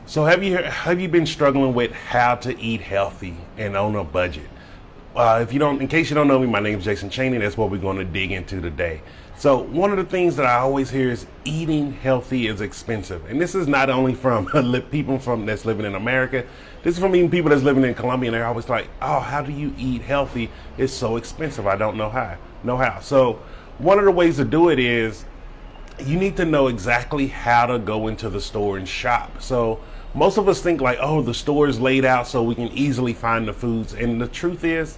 So have you been struggling with how to eat healthy and on a budget? If you don't, in case you don't know me, my name is Jason Chaney. That's what we're going to dig into today. So one of the things that I always hear is eating healthy is expensive, and this is not only from people from that's living in America. This is from even people that's living in Colombia, and they're always like, "Oh, how do you eat healthy? It's so expensive. I don't know how." Know how? So one of the ways to do it is you need to know exactly how to go into the store and shop. So most of us think like, oh, the store is laid out so we can easily find the foods. And the truth is,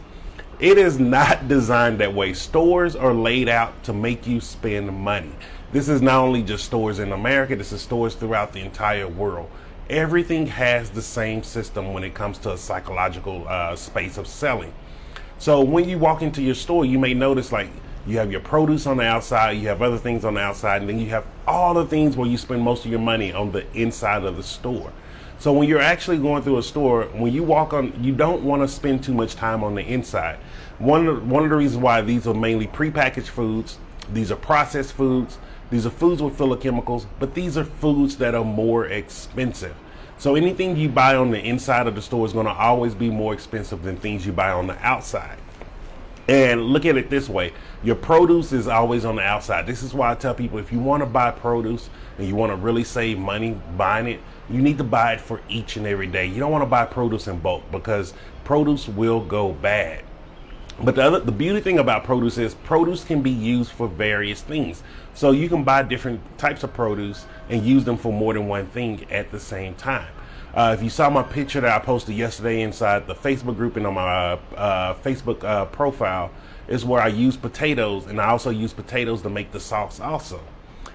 it is not designed that way. Stores are laid out to make you spend money. This is not only just stores in America, this is stores throughout the entire world. Everything has the same system when it comes to a psychological space of selling. So when you walk into your store, you may notice like you have your produce on the outside, you have other things on the outside, and then you have all the things where you spend most of your money on the inside of the store. So when you're actually going through a store, when you walk on, you don't want to spend too much time on the inside. One of the reasons why these are mainly prepackaged foods, these are processed foods, these are foods with full of chemicals, but these are foods that are more expensive. So anything you buy on the inside of the store is going to always be more expensive than things you buy on the outside. And look at it this way, your produce is always on the outside. This is why I tell people, if you want to buy produce and you want to really save money buying it, you need to buy it for each and every day. You don't want to buy produce in bulk because produce will go bad. But the beauty thing about produce is produce can be used for various things. So you can buy different types of produce and use them for more than one thing at the same time. If you saw my picture that I posted yesterday inside the Facebook group and on my Facebook profile, is where I use potatoes, and I also use potatoes to make the sauce also.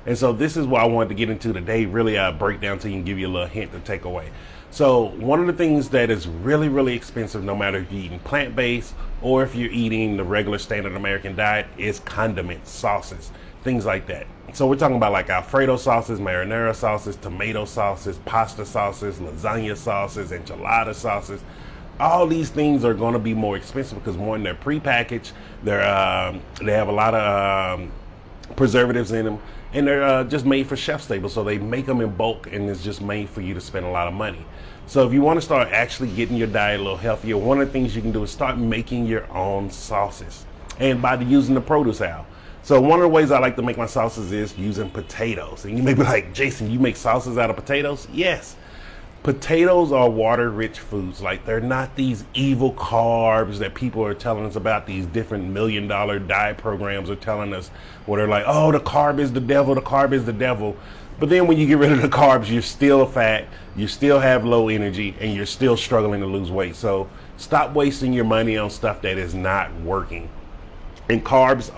And so this is what I wanted to get into today, really break down to you and give you a little hint to take away. So one of the things that is really, really expensive, no matter if you're eating plant-based or if you're eating the regular standard American diet, is condiments, sauces, things like that. So we're talking about like Alfredo sauces, marinara sauces, tomato sauces, pasta sauces, lasagna sauces, enchilada sauces. All these things are going to be more expensive because one, they're prepackaged, they have a lot of preservatives in them, and they're just made for chef stable. So they make them in bulk, and it's just made for you to spend a lot of money. So if you want to start actually getting your diet a little healthier, one of the things you can do is start making your own sauces, and by using the produce aisle. So one of the ways I like to make my sauces is using potatoes. And you may be like, Jason, you make sauces out of potatoes? Yes. Potatoes are water-rich foods. Like, they're not these evil carbs that people are telling us about. These different million-dollar diet programs are telling us, where they're like, oh, the carb is the devil, the carb is the devil. But then when you get rid of the carbs, you're still fat, you still have low energy, and you're still struggling to lose weight. So stop wasting your money on stuff that is not working. And potatoes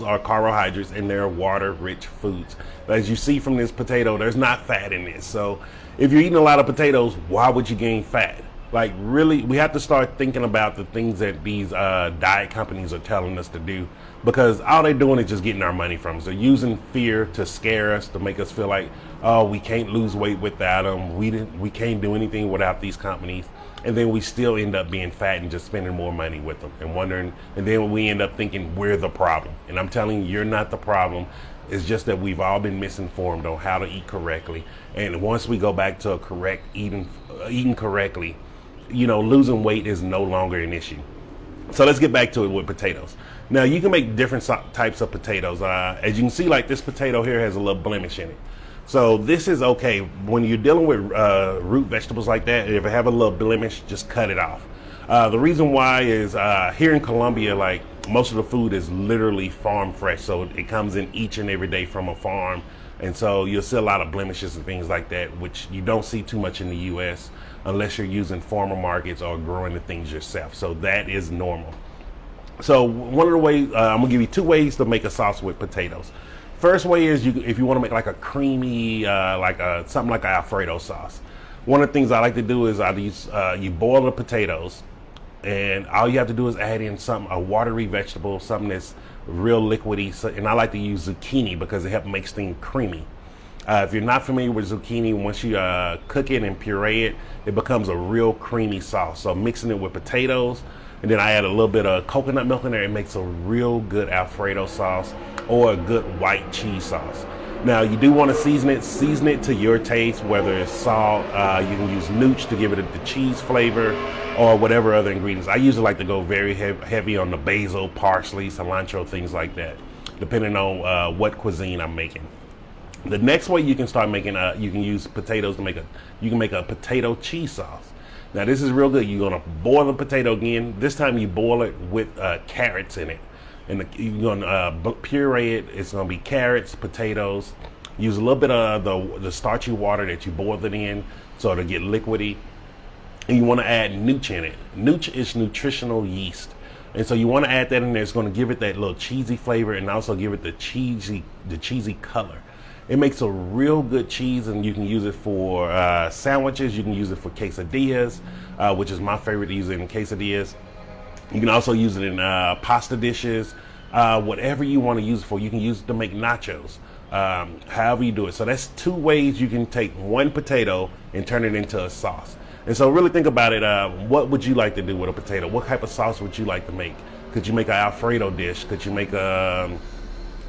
are carbohydrates, and they're water-rich foods. But as you see from this potato, there's not fat in this. So if you're eating a lot of potatoes, why would you gain fat? Like, really, we have to start thinking about the things that these diet companies are telling us to do, because all they're doing is just getting our money from us. They're using fear to scare us, to make us feel like, oh, we can't lose weight without them. We can't do anything without these companies. And then we still end up being fat and just spending more money with them and wondering. And then we end up thinking we're the problem. And I'm telling you, you're not the problem. It's just that we've all been misinformed on how to eat correctly. And once we go back to a correct eating correctly, losing weight is no longer an issue. So let's get back to it with potatoes. Now, you can make different types of potatoes. As you can see, like this potato here has a little blemish in it. So this is okay. When you're dealing with root vegetables like that, if it have a little blemish, just cut it off. The reason why is here in Colombia, like, most of the food is literally farm fresh. So it comes in each and every day from a farm. And so you'll see a lot of blemishes and things like that, which you don't see too much in the U.S. unless you're using farmer markets or growing the things yourself. So that is normal. So one of the ways, I'm going to give you two ways to make a sauce with potatoes. First way is if you want to make like a creamy, something like an Alfredo sauce. One of the things I like to do is you boil the potatoes, and all you have to do is add in a watery vegetable, something that's real liquidy. And I like to use zucchini because it helps make things creamy. If you're not familiar with zucchini, once you cook it and puree it, it becomes a real creamy sauce. So mixing it with potatoes, and then I add a little bit of coconut milk in there, it makes a real good Alfredo sauce or a good white cheese sauce. Now you do want to season it to your taste, whether it's salt, you can use nooch to give it the cheese flavor, or whatever other ingredients. I usually like to go very heavy on the basil, parsley, cilantro, things like that, depending on what cuisine I'm making. The next way you can start making, you can use potatoes to you can make a potato cheese sauce. Now this is real good. You're gonna boil the potato again. This time you boil it with carrots in it. And you're gonna puree it. It's gonna be carrots, potatoes. Use a little bit of the starchy water that you boiled it in, so it'll get liquidy. And you want to add nooch in it. Nooch is nutritional yeast, and so you want to add that in there. It's going to give it that little cheesy flavor and also give it the cheesy color. It makes a real good cheese, and you can use it for sandwiches. You can use it for quesadillas, which is my favorite to use it in quesadillas. You can also use it in pasta dishes, whatever you want to use it for. You can use it to make nachos, however you do it. So that's two ways you can take one potato and turn it into a sauce. And so really think about it. What would you like to do with a potato? What type of sauce would you like to make? Could you make an Alfredo dish? Could you make a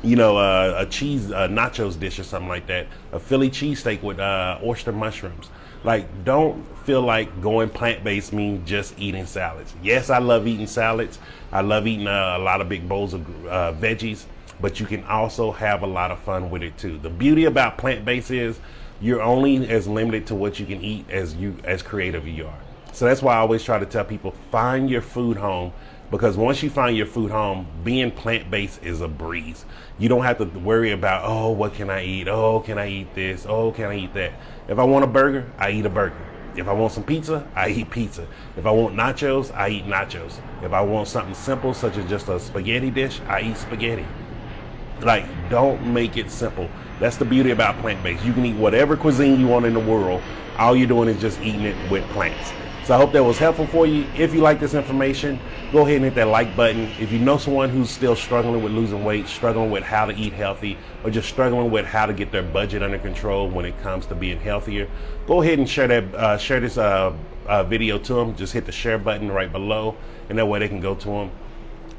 cheese nachos dish or something like that? A Philly cheesesteak with oyster mushrooms. Like, don't feel like going plant-based means just eating salads. Yes, I love eating salads. I love eating a lot of big bowls of veggies, but you can also have a lot of fun with it too. The beauty about plant-based is you're only as limited to what you can eat as creative you are. So that's why I always try to tell people, find your food home, because once you find your food home, being plant-based is a breeze. You don't have to worry about, oh, what can I eat? Oh, can I eat this? Oh, can I eat that? If I want a burger, I eat a burger. If I want some pizza, I eat pizza. If I want nachos, I eat nachos. If I want something simple, such as just a spaghetti dish, I eat spaghetti. Like, don't make it simple. That's the beauty about plant-based. You can eat whatever cuisine you want in the world. All you're doing is just eating it with plants. So I hope that was helpful for you. If you like this information, go ahead and hit that like button. If you know someone who's still struggling with losing weight, struggling with how to eat healthy, or just struggling with how to get their budget under control when it comes to being healthier, go ahead and share this video to them. Just hit the share button right below, and that way they can go to them.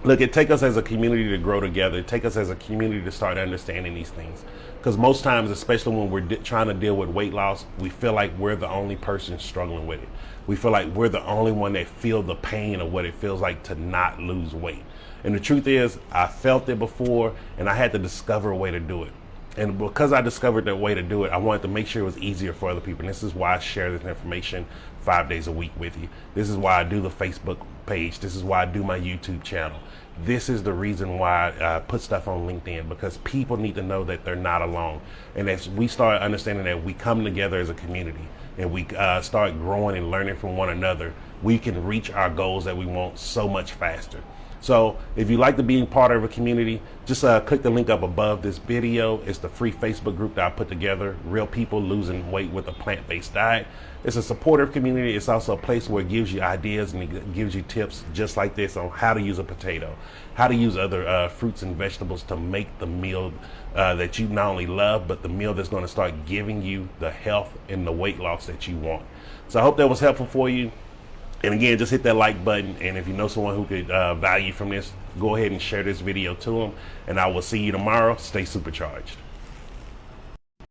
Look, it takes us as a community to grow together. It takes us as a community to start understanding these things. Because most times, especially when we're trying to deal with weight loss, we feel like we're the only person struggling with it. We feel like we're the only one that feel the pain of what it feels like to not lose weight. And the truth is, I felt it before, and I had to discover a way to do it. And because I discovered that way to do it, I wanted to make sure it was easier for other people. And this is why I share this information 5 days a week with you. This is why I do the Facebook page. This is why I do my YouTube channel. This is the reason why I put stuff on LinkedIn, because people need to know that they're not alone. And as we start understanding that we come together as a community and we start growing and learning from one another, we can reach our goals that we want so much faster. So if you like to be part of a community, just click the link up above this video. It's the free Facebook group that I put together, Real People Losing Weight with a Plant-Based Diet. It's a supportive community. It's also a place where it gives you ideas and it gives you tips just like this on how to use a potato, how to use other fruits and vegetables to make the meal that you not only love, but the meal that's going to start giving you the health and the weight loss that you want. So I hope that was helpful for you. And again, just hit that like button. And if you know someone who could value from this, go ahead and share this video to them. And I will see you tomorrow. Stay supercharged.